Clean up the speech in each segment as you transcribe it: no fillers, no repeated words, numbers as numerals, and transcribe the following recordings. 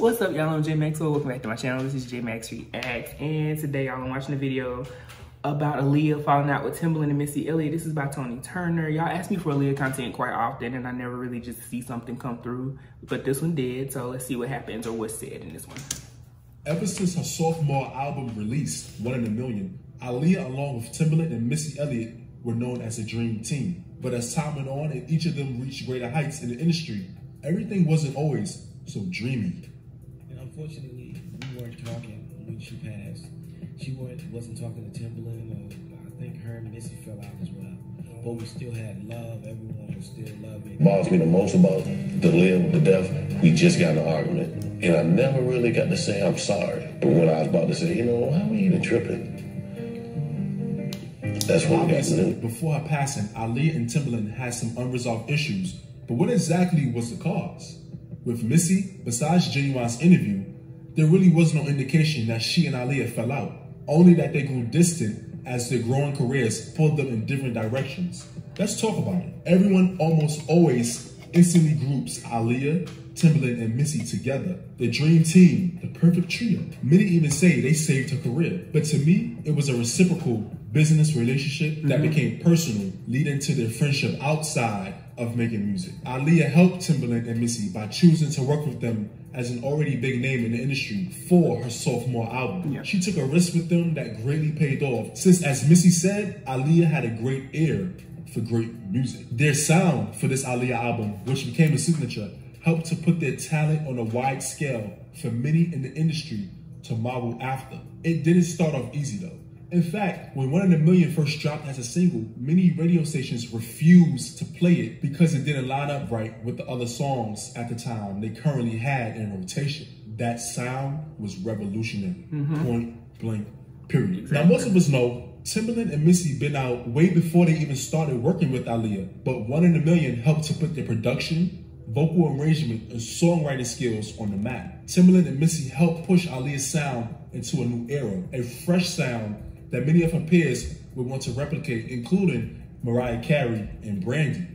What's up, y'all? I'm J.Maxwell. Welcome back to my channel. This is J.Max Reax, and today y'all are watching a video about Aaliyah falling out with Timbaland and Missy Elliott. This is by Tony Turner. Y'all ask me for Aaliyah content quite often, and I never really just see something come through, but this one did, so let's see what happens or what's said in this one. Ever since her sophomore album release, One in a Million, Aaliyah, along with Timbaland and Missy Elliott, were known as a dream team. But as time went on and each of them reached greater heights in the industry, everything wasn't always so dreamy. And unfortunately, we weren't talking when she passed. She wasn't talking to Timbaland, or I think her and Missy fell out as well. But we still had love. Everyone was still loving. Bothers me the most about the live, the death, we just got in an argument. And I never really got to say I'm sorry. But when I was about to say, you know, how are we even tripping? That's what we got to do. Before her passing, Aaliyah and Timbaland had some unresolved issues. But what exactly was the cause? With Missy, besides J.Max's interview, there really was no indication that she and Aaliyah fell out. Only that they grew distant as their growing careers pulled them in different directions. Let's talk about it. Everyone almost always instantly groups Aaliyah, Timbaland, and Missy together. The dream team, the perfect trio. Many even say they saved her career. But to me, it was a reciprocal business relationship that became personal, leading to their friendship outside of making music. Aaliyah helped Timbaland and Missy by choosing to work with them as an already big name in the industry for her sophomore album. Yeah. She took a risk with them that greatly paid off, since, as Missy said, Aaliyah had a great ear for great music. Their sound for this Aaliyah album, which became a signature, helped to put their talent on a wide scale for many in the industry to marvel after. It didn't start off easy though. In fact, when One in a Million first dropped as a single, many radio stations refused to play it because it didn't line up right with the other songs at the time they currently had in rotation. That sound was revolutionary, point blank, period. Exactly. Now, most of us know Timbaland and Missy been out way before they even started working with Aaliyah, but One in a Million helped to put their production, vocal arrangement, and songwriting skills on the map. Timbaland and Missy helped push Aaliyah's sound into a new era, a fresh sound that many of her peers would want to replicate, including Mariah Carey and Brandy.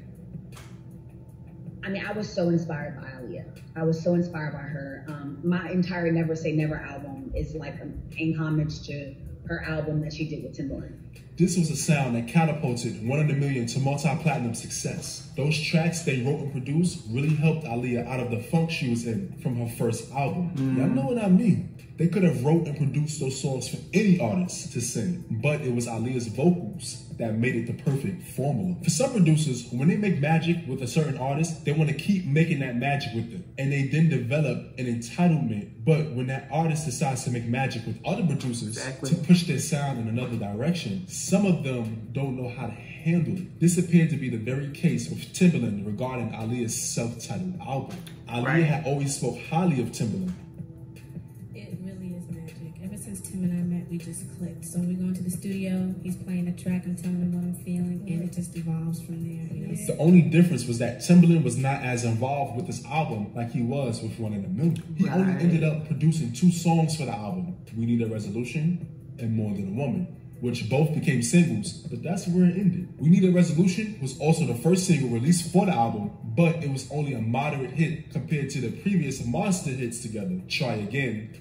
I mean, I was so inspired by Aaliyah. I was so inspired by her. My entire Never Say Never album is like paying homage to her album that she did with Timbaland. This was a sound that catapulted One in a Million to multi-platinum success. Those tracks they wrote and produced really helped Aaliyah out of the funk she was in from her first album. Y'all know what I mean. They could have wrote and produced those songs for any artist to sing, but it was Aaliyah's vocals that made it the perfect formula. For some producers, when they make magic with a certain artist, they want to keep making that magic with them, and they then develop an entitlement. But when that artist decides to make magic with other producers to push their sound in another direction, some of them don't know how to handle it. This appeared to be the very case with Timbaland regarding Aaliyah's self-titled album. Aaliyah had always spoke highly of Timbaland. Tim and I met, we just clicked. So we go into the studio, he's playing a track, I'm telling him what I'm feeling, and it just evolves from there. You know? The only difference was that Timbaland was not as involved with this album like he was with One in a Million. He only ended up producing 2 songs for the album, We Need a Resolution and More Than a Woman, which both became singles, but that's where it ended. We Need a Resolution was also the first single released for the album, but it was only a moderate hit compared to the previous monster hits together, Try Again,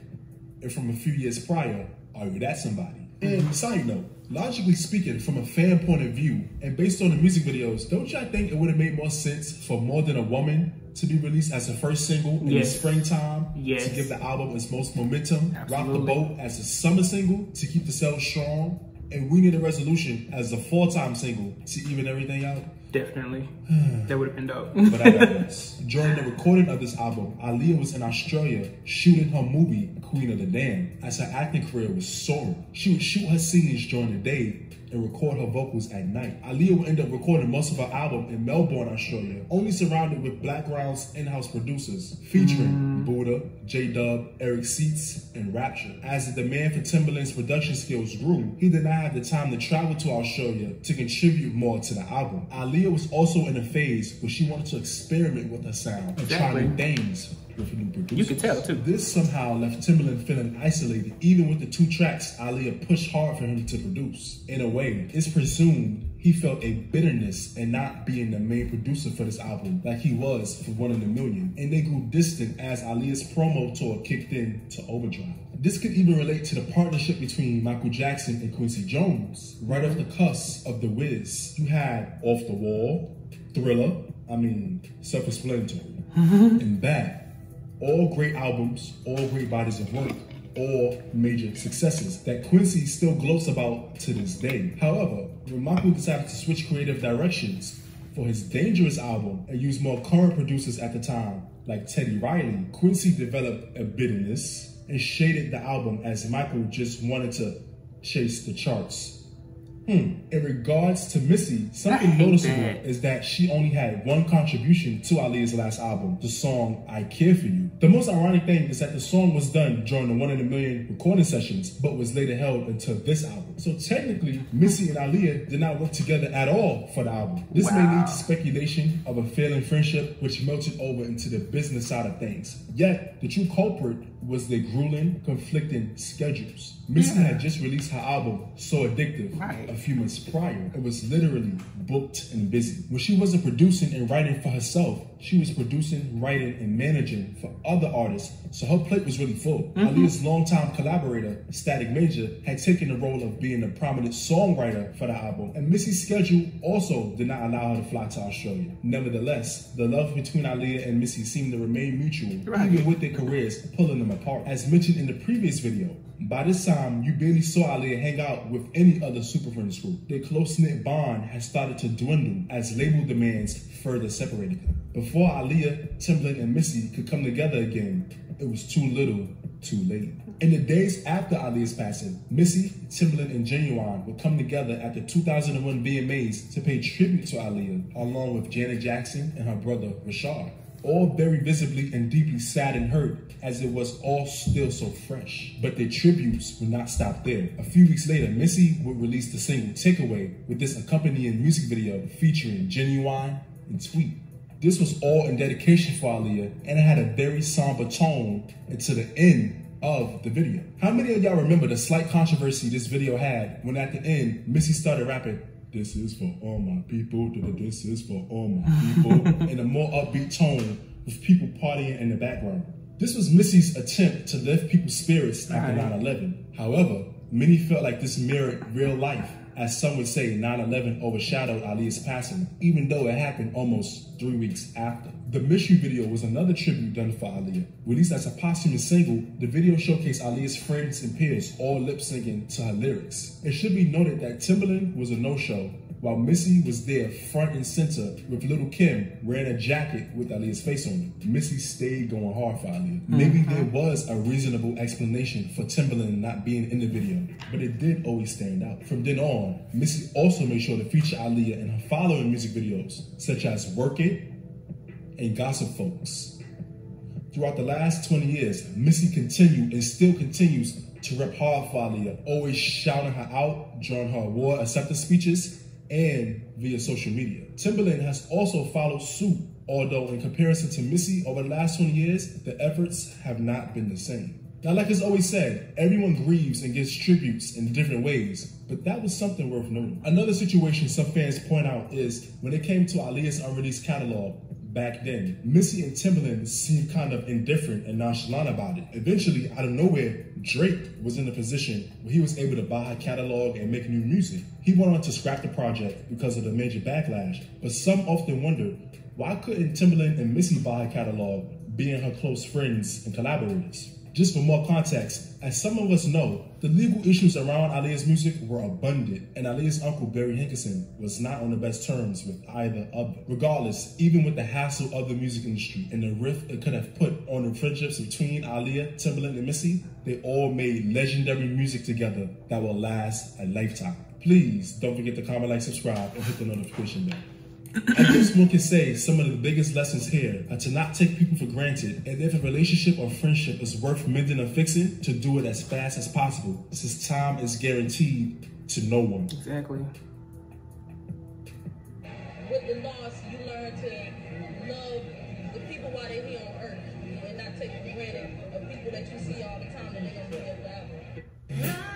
and from a few years prior, Are You That Somebody? And side note, logically speaking, from a fan point of view, and based on the music videos, don't y'all think it would have made more sense for More Than a Woman to be released as the first single in the springtime to give the album its most momentum, Rock the Boat as the summer single to keep the sales strong, and We Need a Resolution as the fall-time single to even everything out? Definitely. That would have been dope. But I digress. During the recording of this album, Aaliyah was in Australia shooting her movie, Queen of the Damned, as her acting career was soaring. She would shoot her scenes during the day and record her vocals at night. Aaliyah would end up recording most of her album in Melbourne, Australia, only surrounded with Blackground's in-house producers, featuring Buddha, J-Dub, Eric Seats, and Rapture. As the demand for Timbaland's production skills grew, he did not have the time to travel to Australia to contribute more to the album. Aaliyah was also in a phase where she wanted to experiment with her sound and try new things with new producers. You can tell too. This somehow left Timbaland feeling isolated, even with the 2 tracks Aaliyah pushed hard for him to produce. In a way, it's presumed he felt a bitterness in not being the main producer for this album like he was for 1 in a Million, and they grew distant as Aaliyah's promo tour kicked in to overdrive. This could even relate to the partnership between Michael Jackson and Quincy Jones. Right off the cusp of The Wiz, you had Off the Wall, Thriller, Self-Explanatory, and Bad. All great albums, all great bodies of work, all major successes that Quincy still gloats about to this day. However, when Michael decided to switch creative directions for his Dangerous album and use more current producers at the time, like Teddy Riley, Quincy developed a bitterness and shaded the album as Michael just wanted to chase the charts. In regards to Missy, something noticeable is that she only had one contribution to Aaliyah's last album, the song I Care For You. The most ironic thing is that the song was done during the 1 in a Million recording sessions, but was later held until this album. So technically, Missy and Aaliyah did not work together at all for the album. This may lead to speculation of a failing friendship, which melted over into the business side of things. Yet, the true culprit was their grueling, conflicting schedules. Missy had just released her album, So Addictive, a few months prior. It was literally booked and busy. When she wasn't producing and writing for herself, she was producing, writing, and managing for other artists, so her plate was really full. Aaliyah's longtime collaborator, Static Major, had taken the role of being a prominent songwriter for the album, and Missy's schedule also did not allow her to fly to Australia. Nevertheless, the love between Aaliyah and Missy seemed to remain mutual, even with their careers pulling them apart. As mentioned in the previous video, by this time, you barely saw Aaliyah hang out with any other Super Friends group. Their close-knit bond had started to dwindle as label demands further separated them. Before Aaliyah, Timbaland, and Missy could come together again, it was too little, too late. In the days after Aaliyah's passing, Missy, Timbaland, and Genuine would come together at the 2001 VMAs to pay tribute to Aaliyah, along with Janet Jackson and her brother, Rashad. All very visibly and deeply sad and hurt, as it was all still so fresh. But their tributes would not stop there. A few weeks later, Missy would release the single Takeaway with this accompanying music video featuring Genuine and Tweet. This was all in dedication for Aaliyah, and it had a very somber tone until the end of the video. How many of y'all remember the slight controversy this video had when at the end, Missy started rapping, "This is for all my people, this is for all my people," in a more upbeat tone with people partying in the background. This was Missy's attempt to lift people's spirits after 9/11. However, many felt like this mirrored real life, as some would say 9/11 overshadowed Aaliyah's passing, even though it happened almost 3 weeks after. The Mystery video was another tribute done for Aaliyah. Released as a posthumous single, the video showcased Aaliyah's friends and peers all lip-syncing to her lyrics. It should be noted that Timbaland was a no-show, while Missy was there front and center with Little Kim wearing a jacket with Aaliyah's face on it. Missy stayed going hard for Aaliyah. Maybe there was a reasonable explanation for Timbaland not being in the video, but it did always stand out. From then on, Missy also made sure to feature Aaliyah in her following music videos, such as Work It and Gossip Folks. Throughout the last 20 years, Missy continued and still continues to rep hard for Aaliyah, always shouting her out during her award acceptance speeches and via social media. Timbaland has also followed suit, although in comparison to Missy over the last 20 years, the efforts have not been the same. Now, like it's always said, everyone grieves and gives tributes in different ways, but that was something worth noting. Another situation some fans point out is when it came to Aaliyah's unreleased catalog. Back then, Missy and Timbaland seemed kind of indifferent and nonchalant about it. Eventually, out of nowhere, Drake was in a position where he was able to buy her catalog and make new music. He went on to scrap the project because of the major backlash, but some often wondered, why couldn't Timbaland and Missy buy her catalog, being her close friends and collaborators? Just for more context, as some of us know, the legal issues around Aaliyah's music were abundant, and Aaliyah's uncle Barry Hankerson was not on the best terms with either of them. Regardless, even with the hassle of the music industry and the rift it could have put on the friendships between Aaliyah, Timbaland, and Missy, they all made legendary music together that will last a lifetime. Please don't forget to comment, like, subscribe, and hit the notification bell. I guess one can say some of the biggest lessons here are to not take people for granted, and if a relationship or friendship is worth mending or fixing, to do it as fast as possible, since time is guaranteed to no one. Exactly. With the loss, you learn to love the people while they're here on earth, and not take for granted of people that you see all the time and they're gonna be there forever.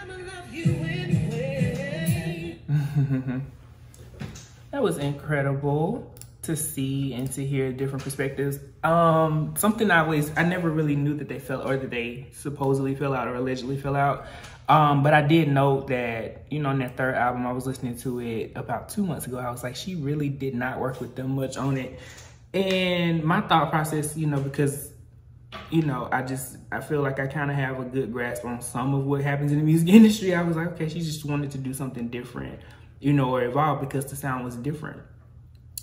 I'ma love you anyway. That was incredible to see and to hear different perspectives. Something I never really knew that they fell, or that they supposedly fell out or allegedly fell out. But I did note that, you know, on that third album, I was listening to it about 2 months ago. I was like, she really did not work with them much on it. And my thought process, you know, because, you know, I feel like I kind of have a good grasp on some of what happens in the music industry. I was like, okay, she just wanted to do something different, you know, or evolve, because the sound was different.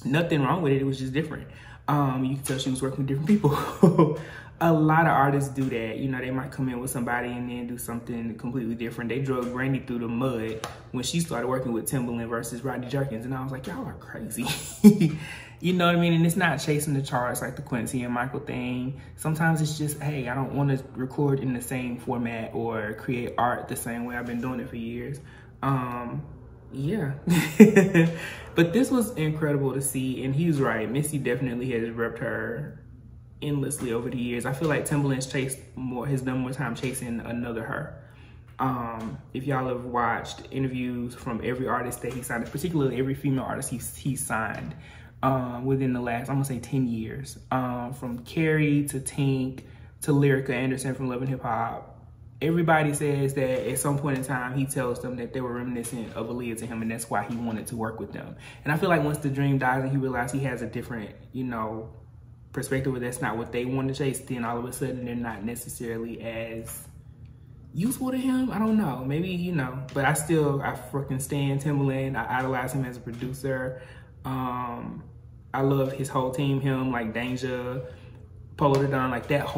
Nothing wrong with it, it was just different. You could tell she was working with different people. A lot of artists do that. You know, they might come in with somebody and then do something completely different. They drug Brandy through the mud when she started working with Timbaland versus Rodney Jerkins. And I was like, y'all are crazy. You know what I mean? And it's not chasing the charts like the Quincy and Michael thing. Sometimes it's just, hey, I don't want to record in the same format or create art the same way I've been doing it for years. Yeah. But this was incredible to see, and he was right. Missy definitely has repped her endlessly over the years. I feel like Timbaland's has done more time chasing another her. If y'all have watched interviews from every artist that he signed, particularly every female artist he signed within the last, I'm gonna say 10 years, from Carrie to Tink to Lyrica Anderson from Love and Hip Hop, everybody says that at some point in time, he tells them that they were reminiscent of Aaliyah to him, and that's why he wanted to work with them. And I feel like once the dream dies and he realized he has a different, you know, perspective where that's not what they want to chase, then all of a sudden they're not necessarily as useful to him. I don't know, maybe, you know, but I freaking stand Timbaland. I idolize him as a producer. I love his whole team, him, like Danger, Polo the Don, like that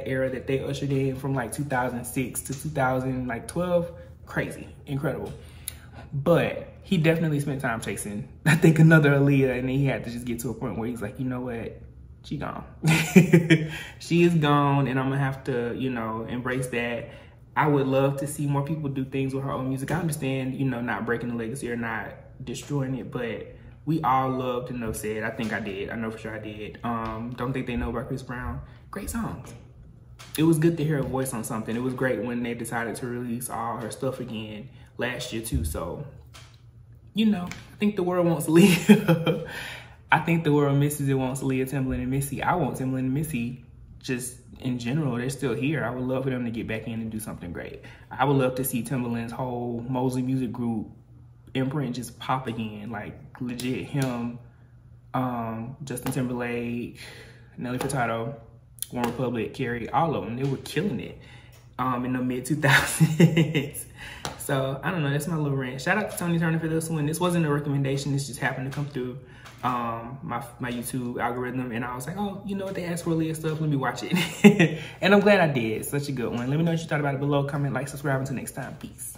era that they ushered in from like 2006 to 2012, crazy, incredible. But he definitely spent time chasing, I think, another Aaliyah, and then he had to just get to a point where he's like, you know what, she gone. She is gone, and I'm gonna have to, you know, embrace that. I would love to see more people do things with her own music. I understand, you know, not breaking the legacy or not destroying it, but we all loved No Said. I think I did. I know for sure I did. Don't Think They Know by Chris Brown. Great songs. It was good to hear her voice on something. It was great when they decided to release all her stuff again last year too. So, you know, I think the world wants Aaliyah. I think the world misses it, wants Aaliyah, Timbaland, and Missy. I want Timbaland and Missy just in general. They're still here. I would love for them to get back in and do something great. I would love to see Timbaland's whole Mosley Music Group imprint just pop again, like legit him, Justin Timberlake, Nelly Furtado, One Republic, Carrie, all of them. They were killing it in the mid-2000s. So I don't know, that's my little rant. Shout out to Tony Turner for this one. This wasn't a recommendation, this just happened to come through my YouTube algorithm, and I was like, oh, you know what, they asked for Aaliyah stuff, let me watch it. And I'm glad I did. Such a good one. Let me know what you thought about it below. Comment, like, subscribe. Until next time, peace.